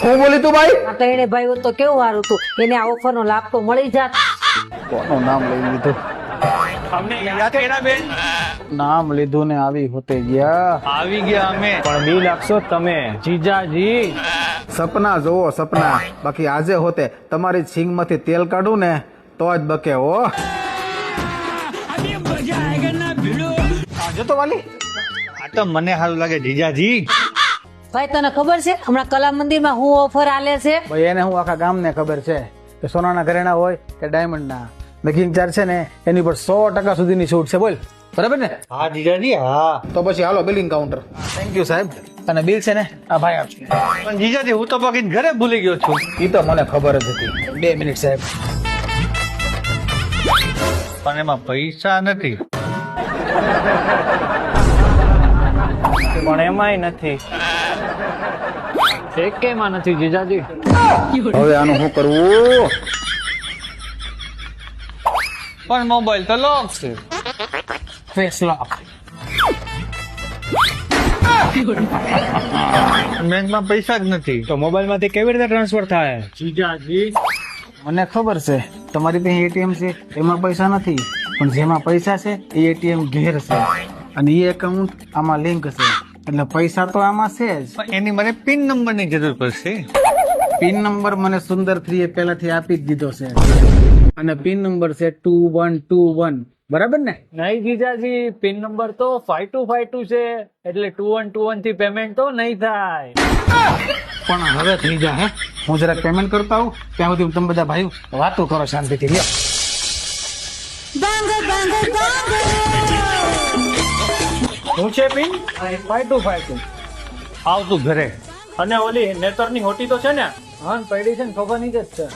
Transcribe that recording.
શું બોલી તું ભાઈ? આ ત્રણે ભાઈઓ તો કેવું સારું હતું, એને આ ઓફર નો લાભ તો મળી જાત. કોનું નામ લઈ લીધું? અમને યાદ કર્યા બેન? નામ લીધું ને આવી હોતે ગયા. આવી ગયા અમે. પણ બિલ આપશો તમે જીજાજી? સપના જોવો સપના, બાકી આજે હોતે તમારી છીંગ માંથી તેલ કાઢું ને તો જ બકે હો. જો તો વાલી, આ તો મને સારું લાગે જીજાજી. ભાઈ તને ખબર છે હમણાં કલા મંદિર માં હું ઓફર આલે છે? ભાઈ એને હું આખા ગામને ખબર છે કે સોનાના ઘરેણા હોય કે ડાયમંડ ના મેકિંગ ચાર્જ છે ને એની પર 100% સુધીની છૂટ છે. બોલ બરાબર ને? હા જીજાજી હા. તો પછી હાલો બિલિંગ કાઉન્ટર. થેન્ક યુ સાહેબ. અને બિલ છે ને આ ભાઈ આપશે. પણ જીજાજી હું તો બાકી ઘરે ભૂલી ગયો છું. એ તો મને ખબર જ હતી. 2 મિનિટ સાહેબ. પણ એમાં પૈસા નથી. પણ એમાંય નથી. એકેમાં નથી જીજાજી. હવે આનું શું કરવું? પણ મોબાઈલ તો લોક છે. Face lock. બેંકમાં પૈસા જ નથી. તો મોબાઈલ માંથી કેવી રીતે ટ્રાન્સફર થાય જીજાજી? મને ખબર છે તમારી ત્યાં એટીએમ છે એમાં પૈસા નથી, પણ જેમાં પૈસા છે એ એટીએમ ઘેર છે અને એ એકાઉન્ટ આમાં લિંક છે એટલે પૈસા તો આમાં છે જ. પણ એની મને પિન નંબર ની જરૂર પડશે. પિન નંબર મને સુંદર 3 એ પહેલાથી આપી જ દીધો છે અને પિન નંબર છે 2121. બરાબર ને? નહીં જીજાજી, પિન નંબર તો 5252 છે, એટલે 2121 થી પેમેન્ટ તો નહીં થાય. પણ હવે થઈ જાય હે. હું જરાક પેમેન્ટ કરતા આવું ત્યાં સુધી તમે બધા ભાઈઓ વાતો કરો શાંતિથી. લ્યો. શું છે પિન? 5252. આવતું ઘરે. અને ઓલી નેતરની હોટી તો છે ને? હા પડી છે ને, ખબર નહીં જ છે.